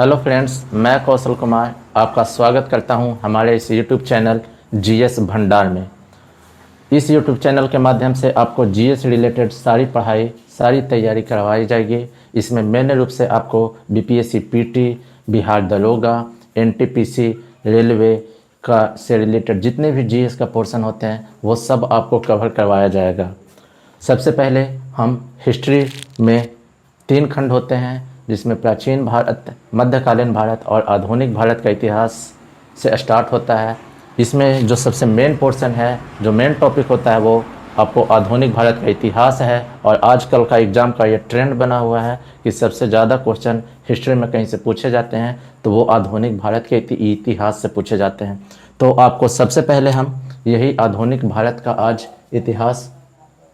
Hello friends, मैं कौशल कुमार आपका स्वागत करता हूं हमारे इस यूट्यूब चैनल जीएस भंडार में। इस यूट्यूब चैनल के माध्यम से आपको जीएस रिलेटेड सारी पढ़ाई, सारी तैयारी करवाई जाएगी। इसमें मेन रूप से आपको बीपीएससी पीटी, बिहार दरोगा, एनटीपीसी, रेलवे का से रिलेटेड जितने भी जीएस का पोर्शन होते हैं वो सब आपको कवर करवाया जाएगा। सबसे पहले हम हिस्ट्री में 3 खंड होते हैं, जिसमें प्राचीन भारत, मध्यकालीन भारत और आधुनिक भारत का इतिहास से स्टार्ट होता है। इसमें जो सबसे मेन पोर्शन है, जो मेन टॉपिक होता है वो आपको आधुनिक भारत का इतिहास है। और आजकल का एग्ज़ाम का ये ट्रेंड बना हुआ है कि सबसे ज़्यादा क्वेश्चन हिस्ट्री में कहीं से पूछे जाते हैं तो वो आधुनिक भारत के इतिहास से पूछे जाते हैं। तो आपको सबसे पहले हम यही आधुनिक भारत का आज इतिहास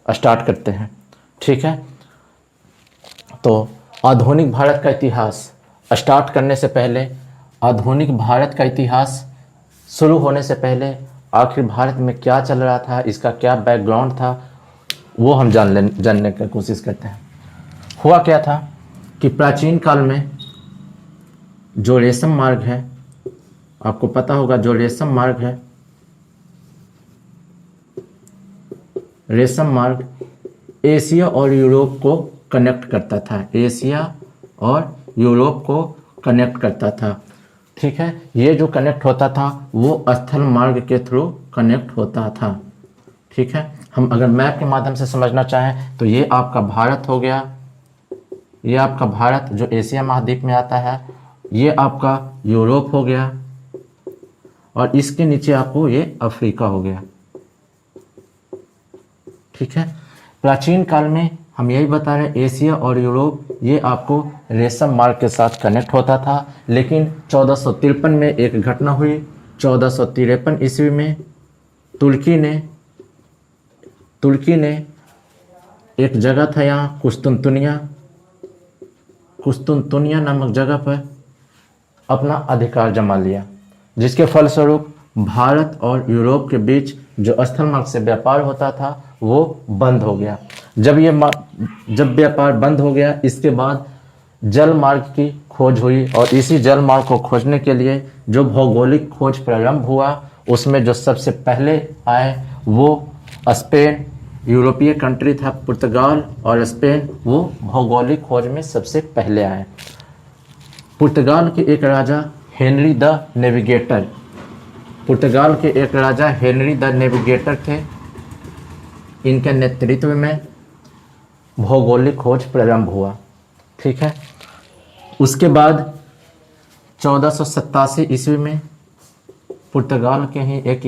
स्टार्ट करते हैं, ठीक है। तो आधुनिक भारत का इतिहास स्टार्ट करने से पहले, आधुनिक भारत का इतिहास शुरू होने से पहले आखिर भारत में क्या चल रहा था, इसका क्या बैकग्राउंड था, वो हम जानने की कोशिश करते हैं। हुआ क्या था कि प्राचीन काल में जो रेशम मार्ग है, आपको पता होगा जो रेशम मार्ग है, रेशम मार्ग एशिया और यूरोप को कनेक्ट करता था। एशिया और यूरोप को कनेक्ट करता था, ठीक है। ये जो कनेक्ट होता था वो स्थल मार्ग के थ्रू कनेक्ट होता था, ठीक है। हम अगर मैप के माध्यम से समझना चाहें तो ये आपका भारत हो गया, ये आपका भारत जो एशिया महाद्वीप में आता है, ये आपका यूरोप हो गया और इसके नीचे आपको ये अफ्रीका हो गया, ठीक है। प्राचीन काल में हम यही बता रहे हैं, एशिया और यूरोप ये आपको रेशम मार्ग के साथ कनेक्ट होता था। लेकिन 1453 में एक घटना हुई। 1453 ईस्वी में तुर्की ने एक जगह था यहाँ कुस्तुनतुनिया नामक जगह पर अपना अधिकार जमा लिया, जिसके फलस्वरूप भारत और यूरोप के बीच जो स्थल मार्ग से व्यापार होता था वो बंद हो गया। जब व्यापार बंद हो गया, इसके बाद जल मार्ग की खोज हुई और इसी जल मार्ग को खोजने के लिए जो भौगोलिक खोज प्रारंभ हुआ, उसमें जो सबसे पहले आए वो स्पेन, यूरोपीय कंट्री था पुर्तगाल और स्पेन, वो भौगोलिक खोज में सबसे पहले आए। पुर्तगाल के एक राजा हेनरी द नेविगेटर थे। इनके नेतृत्व में भौगोलिक खोज प्रारंभ हुआ, ठीक है। उसके बाद 1487 ईस्वी में पुर्तगाल के एक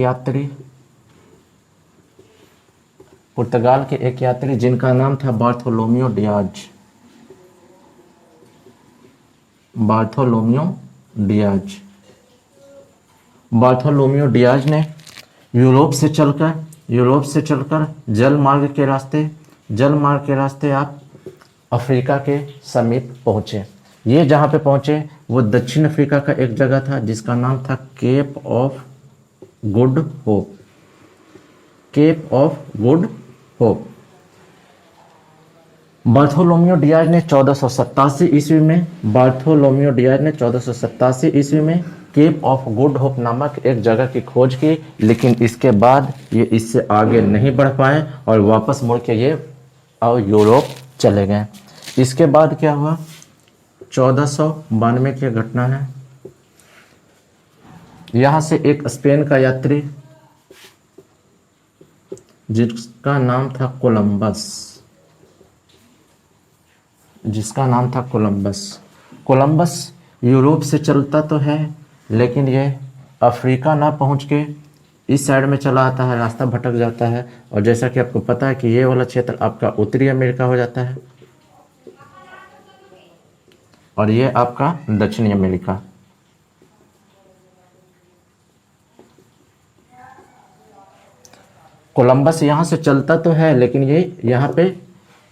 यात्री जिनका नाम था बार्थोलोमियो डियाज ने यूरोप से चलकर जल मार्ग के रास्ते आप अफ्रीका के समीप पहुँचे। ये जहाँ पे पहुँचे वो दक्षिण अफ्रीका का एक जगह था जिसका नाम था Cape of Good Hope. Bartholomew Dias ने 1487 ईस्वी में केप ऑफ गुड होप नामक एक जगह की खोज की। लेकिन इसके बाद ये इससे आगे नहीं बढ़ पाए और वापस मुड़ के ये यूरोप चले गए। इसके बाद क्या हुआ, 1492 की घटना है। यहाँ से एक स्पेन का यात्री जिसका नाम था कोलंबस यूरोप से चलता तो है, लेकिन ये अफ्रीका ना पहुँच के इस साइड में चला आता है, रास्ता भटक जाता है। और जैसा कि आपको पता है कि ये वाला क्षेत्र आपका उत्तरी अमेरिका हो जाता है और ये आपका दक्षिणी अमेरिका। कोलंबस यहाँ से चलता तो है, लेकिन ये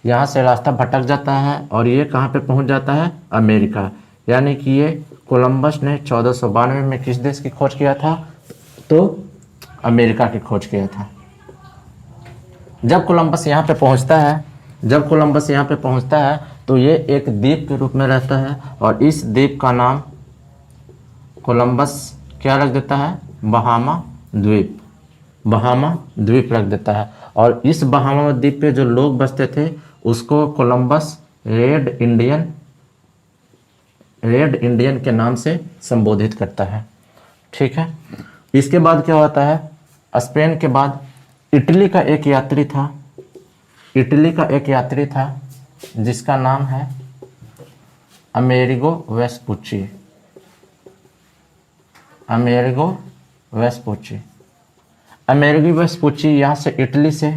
यहाँ से रास्ता भटक जाता है और ये कहाँ पे पहुँच जाता है, अमेरिका। यानी कि ये कोलंबस ने 1492 में किस देश की खोज किया था, तो अमेरिका की खोज किया था। जब कोलंबस यहाँ पे पहुँचता है तो ये एक द्वीप के रूप में रहता है और इस द्वीप का नाम कोलंबस क्या रख देता है, बहामा द्वीप, बहामा द्वीप रख देता है। और इस बहामा द्वीप पे जो लोग बसते थे उसको कोलंबस रेड इंडियन के नाम से संबोधित करता है। ठीक है, इसके बाद क्या होता है, स्पेन के बाद इटली का एक यात्री था, इटली का एक यात्री था जिसका नाम है Amerigo Vespucci, Amerigo Vespucci. Amerigo Vespucci यहाँ से इटली से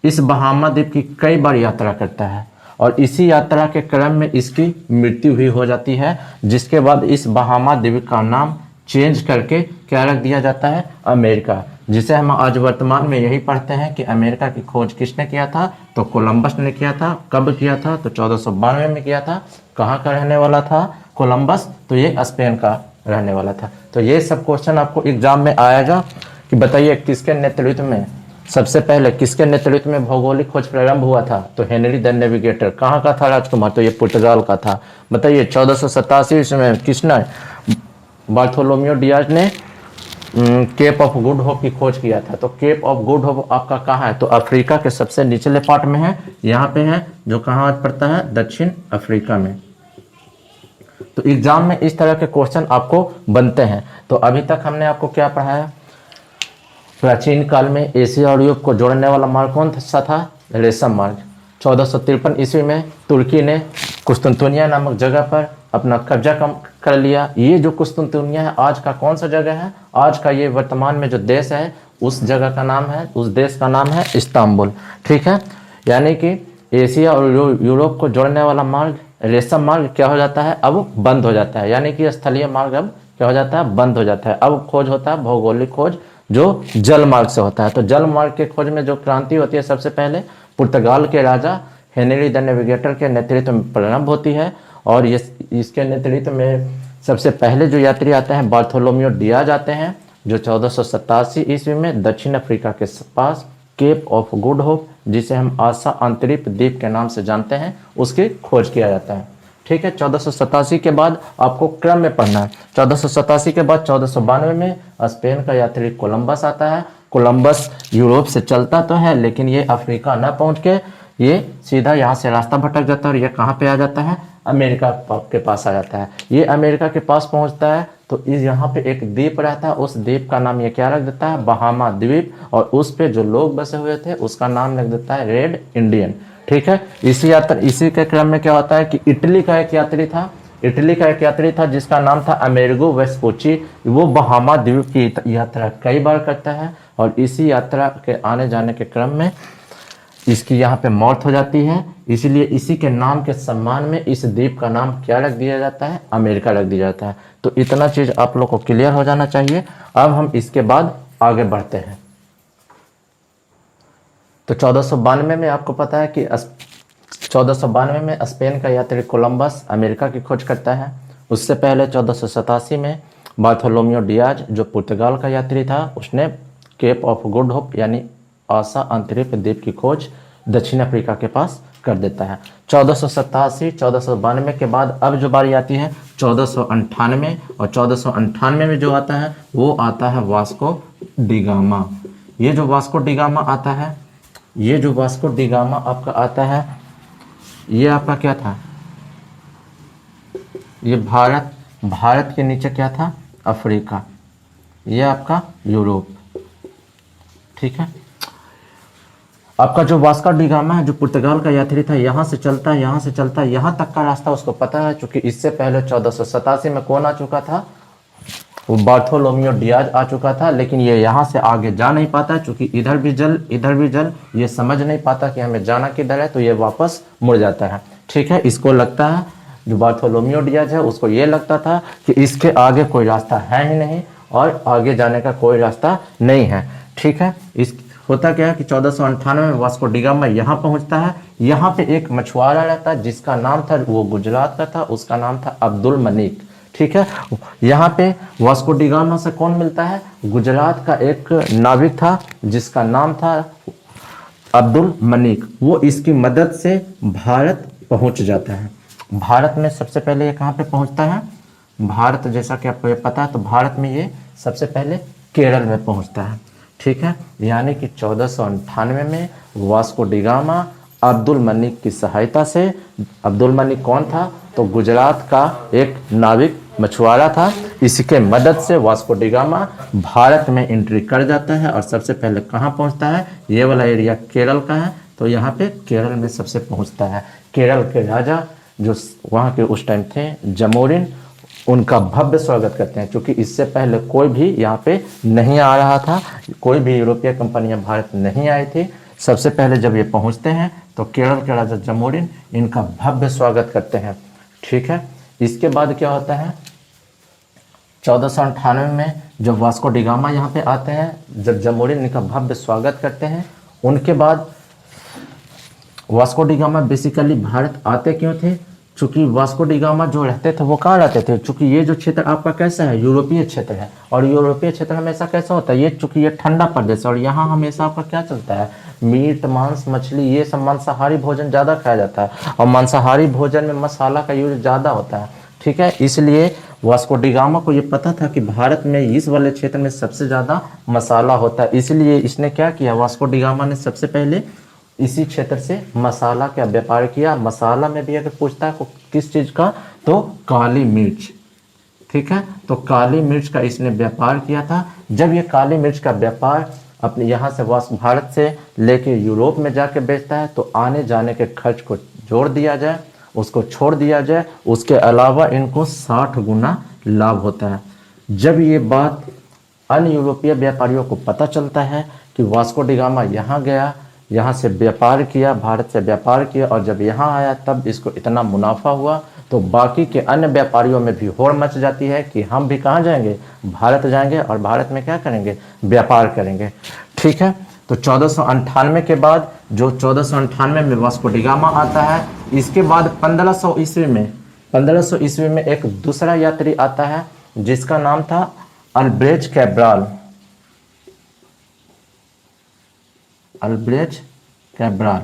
इस बहामा द्वीप की कई बार यात्रा करता है और इसी यात्रा के क्रम में इसकी मृत्यु भी हो जाती है, जिसके बाद इस बहामा द्वीप का नाम चेंज करके क्या रख दिया जाता है, अमेरिका, जिसे हम आज वर्तमान में यही पढ़ते हैं कि अमेरिका की खोज किसने किया था, तो कोलंबस ने किया था। कब किया था, तो 1492 में किया था। कहाँ का रहने वाला था कोलंबस, तो ये स्पेन का रहने वाला था। तो ये सब क्वेश्चन आपको एग्जाम में आएगा कि बताइए किसके नेतृत्व में, सबसे पहले किसके नेतृत्व में भौगोलिक खोज प्रारंभ हुआ था, तो हेनरी द नेविगेटर। कहाँ का था राजकुमार, तो ये पुर्तगाल का था। बताइए 1487 ईस्वी में किसने, बार्थोलोमियो डियाज ने केप ऑफ गुड होप की खोज किया था। तो केप ऑफ गुड होप आपका कहाँ है, तो अफ्रीका के सबसे निचले पार्ट में है, यहाँ पे है, जो कहाँ पड़ता है, दक्षिण अफ्रीका में। तो एग्जाम में इस तरह के क्वेश्चन आपको बनते हैं। तो अभी तक हमने आपको क्या पढ़ाया, प्राचीन काल में एशिया और यूरोप को जोड़ने वाला मार्ग कौन सा था, रेशम मार्ग। 1453 ईस्वी में तुर्की ने कुस्तुनतुनिया नामक जगह पर अपना कब्जा कर लिया। ये जो कुस्तुनतुनिया है आज का कौन सा जगह है, आज का ये वर्तमान में जो देश है उस जगह का नाम है, उस देश का नाम है इस्तांबुल। ठीक है, यानी कि एशिया और यूरोप को जोड़ने वाला मार्ग रेशम मार्ग क्या हो जाता है, अब बंद हो जाता है। यानी कि स्थलीय मार्ग अब क्या हो जाता है, बंद हो जाता है। अब खोज होता है भौगोलिक खोज जो जल मार्ग से होता है। तो जल मार्ग के खोज में जो क्रांति होती है, सबसे पहले पुर्तगाल के राजा हेनरी द नेविगेटर के नेतृत्व में प्रारंभ होती है। और ये इसके नेतृत्व में सबसे पहले जो यात्री आते हैं बार्थोलोमियो डियाज आते हैं, जो 1487 ईस्वी में दक्षिण अफ्रीका के पास केप ऑफ गुड होप, जिसे हम आशा अंतरिक्ष द्वीप के नाम से जानते हैं, उसकी खोज किया जाता है। ठीक है, 1487 के बाद आपको क्रम में पढ़ना है। 1487 के बाद 1492 में स्पेन का यात्री कोलंबस आता है। कोलंबस यूरोप से चलता तो है लेकिन ये अफ्रीका न पहुंच के ये सीधा यहाँ से रास्ता भटक जाता है और ये कहाँ पे आ जाता है, अमेरिका के पास आ जाता है। ये अमेरिका के पास पहुँचता है तो इस यहाँ पे एक द्वीप रहता है, उस द्वीप का नाम ये क्या रख देता है, बहामा द्वीप। और उस पे जो लोग बसे हुए थे उसका नाम रख देता है रेड इंडियन। ठीक है, इसी के क्रम में क्या होता है कि इटली का एक यात्री था जिसका नाम था अमेरिगो वेस्पुची। वो बहामा द्वीप की यात्रा कई बार करता है और इसी यात्रा के आने जाने के क्रम में इसकी यहाँ पे मौत हो जाती है। इसलिए इसी के नाम के सम्मान में इस द्वीप का नाम क्या रख दिया जाता है, अमेरिका रख दिया जाता है। तो इतना चीज आप लोग को क्लियर हो जाना चाहिए। अब हम इसके बाद आगे बढ़ते हैं। तो 1492 में आपको पता है कि 1492 में स्पेन का यात्री कोलंबस अमेरिका की खोज करता है। उससे पहले 1487 में बार्थोलोमियो डियाज जो पुर्तगाल का यात्री था, उसने केप ऑफ गुड होप यानी आशा अंतरिक्ष द्वीप की खोज दक्षिण अफ्रीका के पास कर देता है। 1492 के बाद अब जो बारी आती है 1498, और 1498 में जो आता है वो आता है वास्को डी गामा। ये जो वास्को डी गामा आता है, ये जो वास्को डी गामा आपका आता है, ये आपका क्या था, ये भारत के नीचे क्या था, अफ्रीका, ये आपका यूरोप। ठीक है, आपका जो वास्को डी गामा है जो पुर्तगाल का यात्री था, यहाँ से चलता है यहाँ तक का रास्ता उसको पता है, क्योंकि इससे पहले 1487 में कौन आ चुका था, वो बार्थोलोमियो डियाज आ चुका था। लेकिन ये यहाँ से आगे जा नहीं पाता क्योंकि इधर भी जल, ये समझ नहीं पाता कि हमें जाना किधर है, तो ये वापस मुड़ जाता है। ठीक है, इसको लगता है, जो बार्थोलोमियो डियाज है उसको ये लगता था कि इसके आगे कोई रास्ता है ही नहीं और आगे जाने का कोई रास्ता नहीं है। ठीक है, इस होता क्या है कि 1498 में वास्को डी गामा यहाँ पहुँचता है। यहाँ पे एक मछुआरा रहता है जिसका नाम था, वो गुजरात का था, उसका नाम था अब्दुल मनीक। ठीक है, यहाँ पे वास्को डी गामा से कौन मिलता है, गुजरात का एक नाविक था जिसका नाम था अब्दुल मनीक। वो इसकी मदद से भारत पहुँच जाता है। भारत में सबसे पहले ये कहाँ पे पहुँचता है, भारत, जैसा कि आपको ये पता है, तो भारत में ये सबसे पहले केरल में पहुंचता है। ठीक है, यानी कि 1498 में Vasco D gamma Abdul Malik की सहायता से, अब्दुल मलिक कौन था, तो गुजरात का एक नाविक मछुआरा था, इसके मदद से वास्को डी गामा भारत में एंट्री कर जाता है और सबसे पहले कहाँ पहुंचता है, ये वाला एरिया केरल का है, तो यहाँ पे केरल में सबसे पहुंचता है। केरल के राजा जो वहाँ के उस टाइम थे जमोरिन, उनका भव्य स्वागत करते हैं, क्योंकि इससे पहले कोई भी यहाँ पे नहीं आ रहा था, कोई भी यूरोपीय कंपनियां भारत नहीं आई थी। सबसे पहले जब ये पहुँचते हैं तो केरल के राजा जमोरिन इनका भव्य स्वागत करते हैं। ठीक है, इसके बाद क्या होता है, 1498 में जब वास्को डी गामा यहाँ पे आते हैं, जब जमोरिन इनका भव्य स्वागत करते हैं, उनके बाद Vasco D gamma basically Bharat आते क्यों थे, चूंकि वास्को डी गामा जो रहते थे वो कहाँ रहते थे, चूंकि ये जो क्षेत्र आपका कैसा है, यूरोपीय क्षेत्र है, और यूरोपीय क्षेत्र हमेशा कैसा होता है, ये चूंकि ये ठंडा प्रदेश है और यहाँ हमेशा आपका क्या चलता है, मीट मांस मछली, ये सब मांसाहारी भोजन ज़्यादा खाया जाता है और मांसाहारी भोजन में मसाला का यूज ज़्यादा होता है। ठीक है, इसलिए वास्को डी गामा को ये पता था कि भारत में इस वाले क्षेत्र में सबसे ज़्यादा मसाला होता है, इसलिए इसने क्या किया, वास्को डी गामा ने सबसे पहले इसी क्षेत्र से मसाला का व्यापार किया। मसाला में भी अगर पूछता है किस चीज़ का, तो काली मिर्च। ठीक है, तो काली मिर्च का इसने व्यापार किया था। जब ये काली मिर्च का व्यापार अपने यहाँ से भारत से लेके यूरोप में जाके बेचता है, तो आने जाने के खर्च को जोड़ दिया जाए, उसको छोड़ दिया जाए, उसके अलावा इनको 60 गुना लाभ होता है। जब ये बात अन्य यूरोपीय व्यापारियों को पता चलता है कि वास्को डी गामा यहाँ गया, यहाँ से व्यापार किया, भारत से व्यापार किया, और जब यहाँ आया तब इसको इतना मुनाफा हुआ, तो बाकी के अन्य व्यापारियों में भी होड़ मच जाती है कि हम भी कहाँ जाएंगे, भारत जाएंगे और भारत में क्या करेंगे, व्यापार करेंगे। ठीक है, तो 1498 के बाद, जो 1498 में वास्को डी गामा आता है, इसके बाद 1500 ईस्वी में एक दूसरा यात्री आता है जिसका नाम था अल्ब्रेच कैब्राल। अल्ब्रेच कैब्राल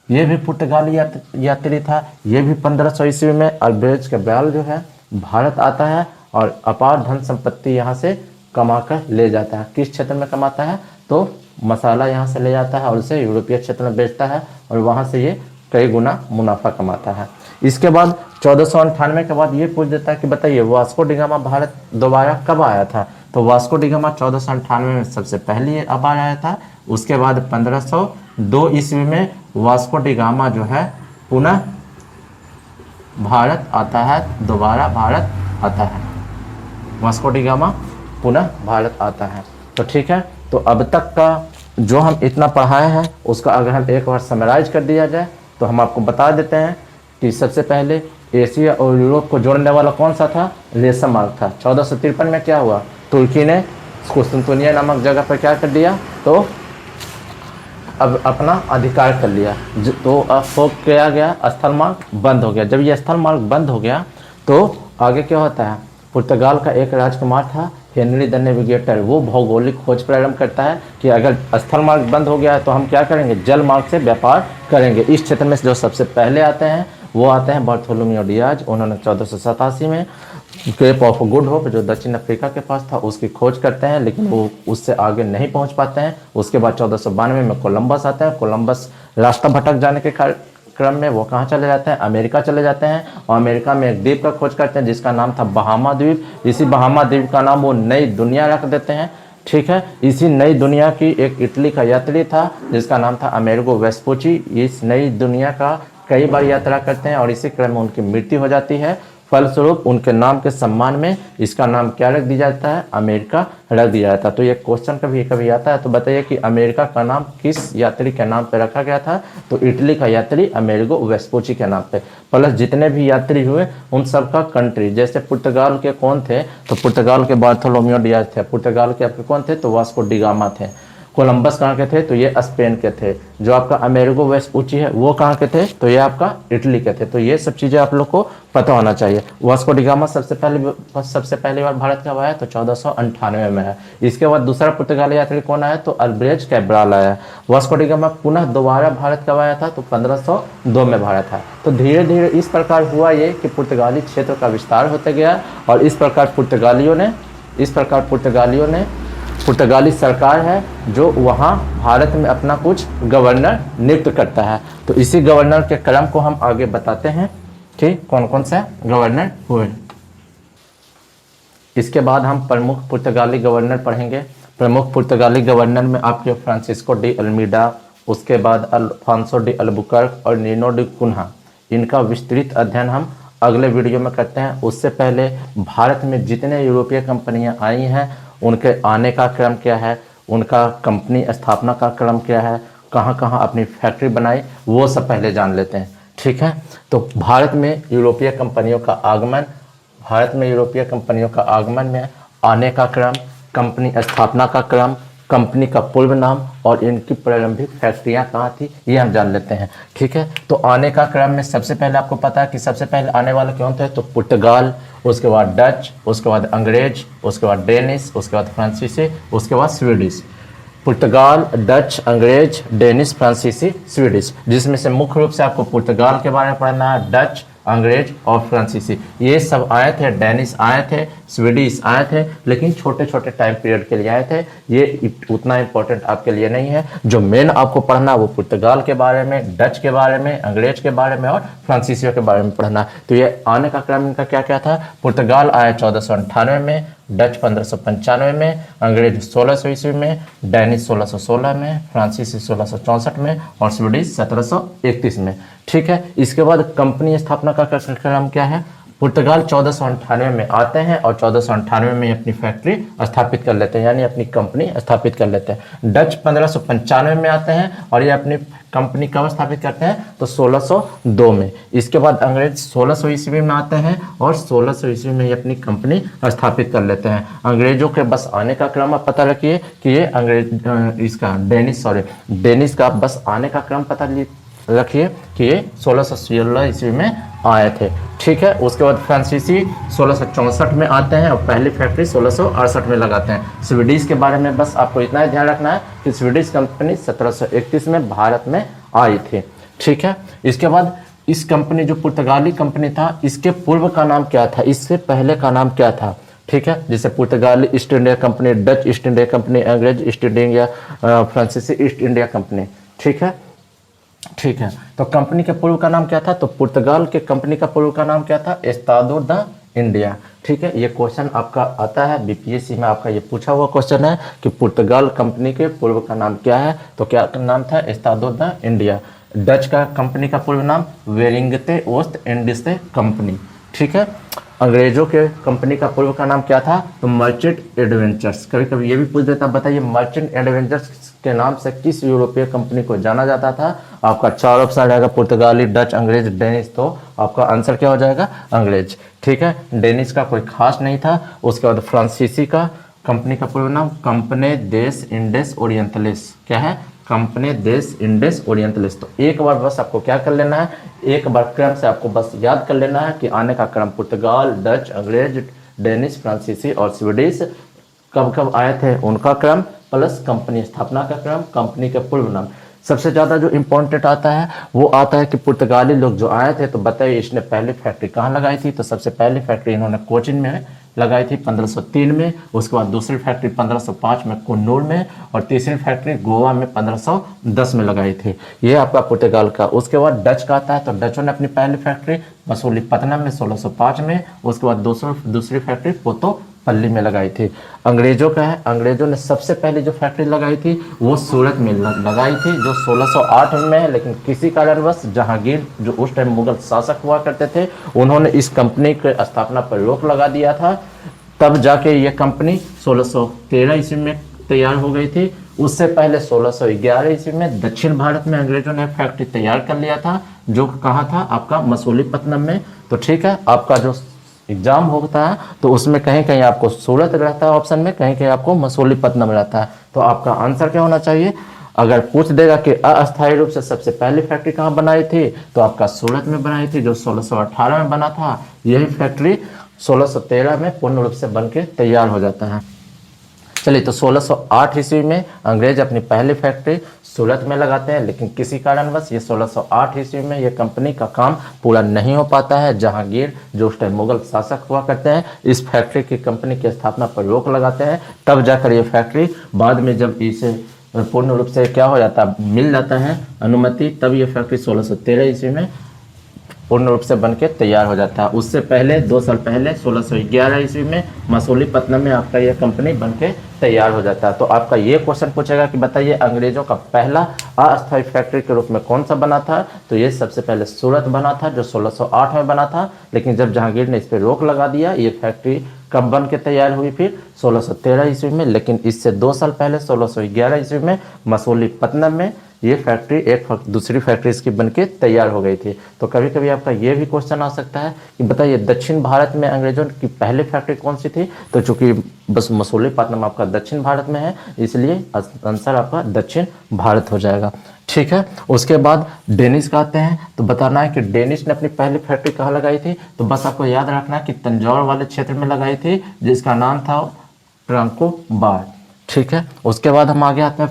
ये भी पुर्तगाली यात्री था। ये भी 1500 ईस्वी में अल्ब्रेच कैब्राल जो है भारत आता है और अपार धन संपत्ति यहाँ से कमाकर ले जाता है। किस क्षेत्र में कमाता है, तो मसाला यहाँ से ले जाता है और उसे यूरोपीय क्षेत्र में बेचता है और वहाँ से ये कई गुना मुनाफा कमाता है। इसके बाद 1498 के बाद ये पूछ देता है कि बताइए वास्को डी गामा भारत दोबारा कब आया था, तो वास्को डी गामा 1498 में सबसे पहले अब आया था। उसके बाद 1502 ईस्वी में वास्को डी गामा जो है पुनः भारत आता है, दोबारा भारत आता है, वास्को डी गामा पुनः भारत आता है। तो ठीक है, तो अब तक का जो हम इतना पढ़ाए हैं उसका अगर हम एक बार समराइज कर दिया जाए तो हम आपको बता देते हैं कि सबसे पहले एशिया और यूरोप को जोड़ने वाला कौन सा था, रेशम मार्ग था। 1453 में क्या हुआ, तुर्की ने कुस्तुनतुनिया नामक जगह पर क्या कर दिया, तो अब अपना अधिकार कर लिया। तो अब हो क्या गया, स्थल मार्ग बंद हो गया। जब ये स्थल मार्ग बंद हो गया तो आगे क्या होता है, पुर्तगाल का एक राजकुमार था हेनरी द नेविगेटर, वो भौगोलिक खोज प्रारंभ करता है कि अगर स्थल मार्ग बंद हो गया है तो हम क्या करेंगे, जल मार्ग से व्यापार करेंगे। इस क्षेत्र में जो सबसे पहले आते हैं वो आते हैं बार्थोलोम्यू डियाज। उन्होंने 1487 में केप ऑफ गुड होप जो दक्षिण अफ्रीका के पास था उसकी खोज करते हैं, लेकिन वो उससे आगे नहीं पहुंच पाते हैं। उसके बाद 1492 में कोलंबस आता है। कोलंबस रास्ता भटक जाने के क्रम में वो कहाँ चले जाते हैं, अमेरिका चले जाते हैं और अमेरिका में एक द्वीप का खोज करते हैं जिसका नाम था बहामा द्वीप। इसी बहामा द्वीप का नाम वो नई दुनिया रख देते हैं। ठीक है, इसी नई दुनिया की एक इटली का यात्री था जिसका नाम था अमेरिगो वेस्पुची। इस नई दुनिया का कई बार यात्रा करते हैं और इसी क्रम में उनकी मृत्यु हो जाती है। फलस्वरूप उनके नाम के सम्मान में इसका नाम क्या रख दिया जाता है, अमेरिका रख दिया जाता है। तो ये क्वेश्चन कभी कभी आता है, तो बताइए कि अमेरिका का नाम किस यात्री के नाम पे रखा गया था, तो इटली का यात्री अमेरिगो वेस्पुची के नाम पे। प्लस जितने भी यात्री हुए उन सबका कंट्री, जैसे पुर्तगाल के कौन थे, तो पुर्तगाल के बार्थोलोम्यू डियाज थे। पुर्तगाल के आपके कौन थे, तो वास्को डी गामा थे। कोलंबस कहाँ के थे, तो ये स्पेन के थे। जो आपका अमेरिगो वेस्पुची है वो कहाँ के थे, तो ये आपका इटली के थे। तो ये सब चीज़ें आप लोग को पता होना चाहिए। वास्को डी गामा सबसे पहली बार भारत कब आया, तो 1498 में है। इसके बाद दूसरा पुर्तगाली यात्री कौन आया, तो अल्ब्रेज कैब्राल आया। वास्को डी गामा पुनः दोबारा भारत कब आया था, तो 1502 में भारत आया। तो धीरे धीरे इस प्रकार हुआ ये कि पुर्तगाली क्षेत्र का विस्तार होते गया, और इस प्रकार पुर्तगाली सरकार है जो वहाँ भारत में अपना कुछ गवर्नर नियुक्त करता है। तो इसी गवर्नर के क्रम को हम आगे बताते हैं कि कौन कौन से गवर्नर हुए। इसके बाद हम प्रमुख पुर्तगाली गवर्नर पढ़ेंगे। प्रमुख पुर्तगाली गवर्नर में आपके फ्रांसिस्को डी अल्मीडा, उसके बाद अल्फांसो डी अल्बुकर्क और नीनो डी कुन्हा। इनका विस्तृत अध्ययन हम अगले वीडियो में करते हैं। उससे पहले भारत में जितने यूरोपीय कंपनियां आई हैं उनके आने का क्रम क्या है, उनका कंपनी स्थापना का क्रम क्या है, कहाँ कहाँ अपनी फैक्ट्री बनाई, वो सब पहले जान लेते हैं। ठीक है, तो भारत में यूरोपीय कंपनियों का आगमन में आने का क्रम, कंपनी स्थापना का क्रम, कंपनी का पूर्व नाम और इनकी प्रारंभिक फैक्ट्रियां कहाँ थी, ये हम जान लेते हैं। ठीक है, तो आने का क्रम में सबसे पहले आपको पता है कि सबसे पहले आने वाले कौन थे, तो पुर्तगाल, उसके बाद डच, उसके बाद अंग्रेज, उसके बाद डेनिश, उसके बाद फ्रांसीसी, उसके बाद स्वीडिश। पुर्तगाल, डच, अंग्रेज, डेनिश, फ्रांसीसी, स्वीडिश, जिसमें से मुख्य रूप से आपको पुर्तगाल के बारे में पढ़ना है, डच, अंग्रेज और फ्रांसीसी। ये सब आए थे, डेनिश आए थे, स्वीडिश आए थे, लेकिन छोटे छोटे टाइम पीरियड के लिए आए थे। ये उतना इंपॉर्टेंट आपके लिए नहीं है। जो मेन आपको पढ़ना है वो पुर्तगाल के बारे में, डच के बारे में, अंग्रेज के बारे में और फ्रांसीसियों के बारे में पढ़ना। तो ये आने का क्रम इनका क्या क्या था। पुर्तगाल आया 1498 में, डच 1595 में, अंग्रेज 1600 ईस्वी में, डेनिश 1616 में, फ्रांसीसी 1664 में और स्वीडिश 1731 में। ठीक है, इसके बाद कंपनी स्थापना का क्रम क्या है। पुर्तगाल 1498 में आते हैं और 1498 में अपनी फैक्ट्री स्थापित कर लेते हैं, यानी अपनी कंपनी स्थापित कर लेते हैं। डच 1595 में आते हैं और ये अपनी कंपनी कब स्थापित करते हैं, तो 1602 में। इसके बाद अंग्रेज 1600 ईस्वी में आते हैं और 1600 ईस्वी में ये अपनी कंपनी स्थापित कर लेते हैं। अंग्रेजों के बस आने का क्रम आप पता रखिए कि ये डेनिश का बस आने का क्रम पता रखिए कि ये 1616 ईस्वी में आए थे। ठीक है, उसके बाद फ्रांसीसी 1664 में आते हैं और पहली फैक्ट्री 1668 में लगाते हैं। स्वीडिश के बारे में बस आपको इतना ही ध्यान रखना है कि स्वीडिश कंपनी 1731 में भारत में आई थी। ठीक है, इसके बाद इस कंपनी जो पुर्तगाली कंपनी था, इसके पूर्व का नाम क्या था, इससे पहले का नाम क्या था। ठीक है, जैसे पुर्तगाली east India company, Dutch east India company, अंग्रेज ईस्ट इंडिया, फ्रांसीसी ईस्ट इंडिया कंपनी। ठीक है, तो कंपनी के पूर्व का नाम क्या था, तो पुर्तगाल के कंपनी का पूर्व का नाम क्या था, एस्तादो द इंडिया। ठीक है, ये क्वेश्चन आपका आता है बीपीएससी में, आपका ये पूछा हुआ क्वेश्चन है कि पुर्तगाल कंपनी के पूर्व का नाम क्या है, तो क्या नाम था, एस्तादो द इंडिया। डच का कंपनी का पूर्व नाम वेरिंगते ओस्ट इंडिसे कंपनी। ठीक है, अंग्रेजों के कंपनी का पूर्व का नाम क्या था, तो मर्चेंट एडवेंचर्स। कभी कभी ये भी पूछ देता, बताइए मर्चेंट एडवेंचर्स के नाम से किस यूरोपीय कंपनी को जाना जाता था। आपका 4 ऑप्शन रहेगा, पुर्तगाली, डच, अंग्रेज, डेनिश। तो आपका आंसर क्या हो जाएगा, अंग्रेज। ठीक है, डेनिश का कोई खास नहीं था। उसके बाद फ्रांसीसी का कंपनी का पूर्व नाम कंपनी देस इंडेस ओरिएंटलिस। क्या है, कंपनी देस इंडेस ओरिएंटलिस। तो एक बार बस आपको क्या कर लेना है, एक बार क्रम से आपको बस याद कर लेना है कि आने का क्रम पुर्तगाल, डच, अंग्रेज, डेनिश, फ्रांसीसी और स्वीडिश कब कब आए थे उनका क्रम, प्लस कंपनी स्थापना का क्रम, कंपनी का पूर्व नाम। सबसे ज़्यादा जो इम्पोर्टेंट आता है वो आता है कि पुर्तगाली लोग जो आए थे, तो बताइए इसने पहली फैक्ट्री कहाँ लगाई थी। तो सबसे पहली फैक्ट्री इन्होंने कोचिन में लगाई थी 1503 में। उसके बाद दूसरी फैक्ट्री 1505 में कुन्नूर में और तीसरी फैक्ट्री गोवा में 1510 में लगाई थी। ये आपका पुर्तगाल का। उसके बाद डच का आता है, तो डचों ने अपनी पहली फैक्ट्री मसूलीपट्टनम में 1605 में। उसके बाद दूसरी फैक्ट्री पोतोपल्ली में लगाई थी। अंग्रेजों का है, अंग्रेजों ने सबसे पहले जो फैक्ट्री लगाई थी वो सूरत में लगाई थी, जो 1608 में है। लेकिन किसी कारणवश जहांगीर जो उस टाइम मुगल शासक हुआ करते थे, उन्होंने इस कंपनी के स्थापना पर रोक लगा दिया था। तब जाके ये कंपनी 1613 ईस्वी में तैयार हो गई थी। उससे पहले 1611 ईस्वी में दक्षिण भारत में अंग्रेजों ने फैक्ट्री तैयार कर लिया था, जो कहाँ था, आपका मसूलीपट्टनम में। तो ठीक है, आपका जो एग्जाम होता है तो उसमें कहीं कहीं आपको सूरत रहता है ऑप्शन में, कहीं कहीं आपको मसूलीपट्टनम रहता है। तो आपका आंसर क्या होना चाहिए? अगर पूछ देगा कि अस्थायी रूप से सबसे पहली फैक्ट्री कहाँ बनाई थी, तो आपका सूरत में बनाई थी, जो 1618 में बना था। यही फैक्ट्री 1613 में पूर्ण रूप से बन के तैयार हो जाता है। चलिए, तो 1608 ईस्वी में अंग्रेज अपनी पहली फैक्ट्री सूरत में लगाते हैं, लेकिन किसी कारणवश ये 1608 ईस्वी में ये कंपनी का काम पूरा नहीं हो पाता है। जहांगीर, जो उस टाइम मुगल शासक हुआ करते हैं, इस फैक्ट्री की कंपनी की स्थापना पर रोक लगाते हैं। तब जाकर ये फैक्ट्री बाद में जब इसे पूर्ण रूप से क्या हो जाता है, मिल जाता है अनुमति, तब ये फैक्ट्री 1613 ईस्वी में पूर्ण रूप से बनके तैयार हो जाता है। उससे पहले 2 साल पहले 1611 ईस्वी में मसूलीपट्टनम में आपका यह कंपनी बनके तैयार हो जाता है। तो आपका ये क्वेश्चन पूछेगा कि बताइए अंग्रेजों का पहला अस्थायी फैक्ट्री के रूप में कौन सा बना था, तो ये सबसे पहले सूरत बना था, जो 1608 में बना था। लेकिन जब जहांगीर ने इस पर रोक लगा दिया, ये फैक्ट्री कब बन के तैयार हुई? फिर 1613 ईस्वी में। लेकिन इससे 2 साल पहले 1611 ईस्वी में मसूलीपट्टनम में ये फैक्ट्री एक दूसरी फैक्ट्री इसकी बनके तैयार हो गई थी। तो कभी कभी आपका ये भी क्वेश्चन आ सकता है कि बताइए दक्षिण भारत में अंग्रेजों की पहली फैक्ट्री कौन सी थी? तो चूंकि बस मसूलीपट्टनम आपका दक्षिण भारत में है, इसलिए आंसर आपका दक्षिण भारत हो जाएगा। ठीक है, उसके बाद डेनिश का आते हैं। तो बताना है कि डेनिश ने अपनी पहली फैक्ट्री कहाँ लगाई थी। तो बस आपको याद रखना है कि तंजौर वाले क्षेत्र में लगाई थी, जिसका नाम था ट्रांकोबार। ठीक है, उसके बाद हम आगे आते हैं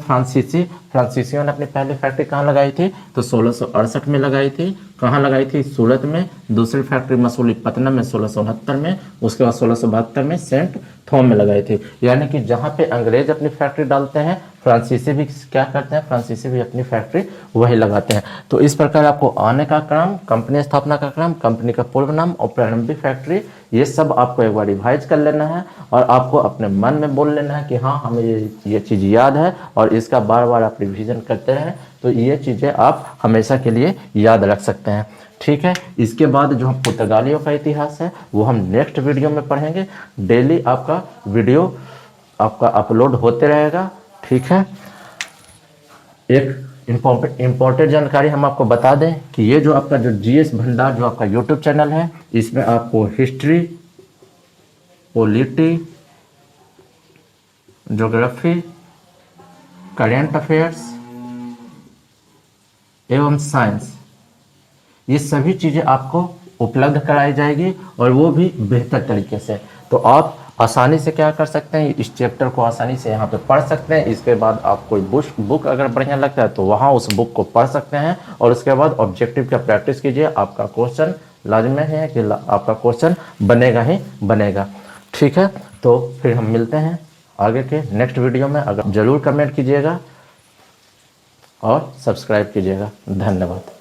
फ्रांसीसियों ने अपनी पहली फैक्ट्री कहाँ लगाई थी? तो 1668 में लगाई थी। कहाँ लगाई थी? सूरत में। दूसरी फैक्ट्री मसूलीपट्टनम में 1669 में। उसके बाद 1672 में सेंट थॉम में लगाई थी। यानी कि जहाँ पे अंग्रेज अपनी फैक्ट्री डालते हैं, फ्रांसीसी भी क्या करते हैं? फ्रांसीसी भी अपनी फैक्ट्री वही लगाते हैं। तो इस प्रकार आपको आने का क्रम, कंपनी स्थापना का क्रम, कंपनी का पूर्व नाम और प्रारंभिक फैक्ट्री, ये सब आपको एक बार रिवाइज कर लेना है और आपको अपने मन में बोल लेना है कि हाँ, हमें ये चीज़ याद है, और इसका बार बार आप रिवीजन करते रहें, तो ये चीज़ें आप हमेशा के लिए याद रख सकते हैं। ठीक है, इसके बाद जो हम पुर्तगालियों का इतिहास है वो हम नेक्स्ट वीडियो में पढ़ेंगे। डेली आपका वीडियो आपका अपलोड होते रहेगा। ठीक है, एक इम्पोर्टेंट जानकारी हम आपको बता दें कि ये जो आपका जो जीएस भंडार जो आपका यूट्यूब चैनल है, इसमें आपको history, polity, geography, current affairs एवं साइंस, ये सभी चीज़ें आपको उपलब्ध कराई जाएगी, और वो भी बेहतर तरीके से। तो आप आसानी से क्या कर सकते हैं, इस चैप्टर को आसानी से यहाँ पे पढ़ सकते हैं। इसके बाद आप कोई बुक अगर बढ़िया लगता है तो वहाँ उस बुक को पढ़ सकते हैं, और उसके बाद ऑब्जेक्टिव का प्रैक्टिस कीजिए। आपका क्वेश्चन लाजमी है कि आपका क्वेश्चन बनेगा ही बनेगा। ठीक है, तो फिर हम मिलते हैं आगे के नेक्स्ट वीडियो में। अगर ज़रूर कमेंट कीजिएगा और सब्सक्राइब कीजिएगा। धन्यवाद।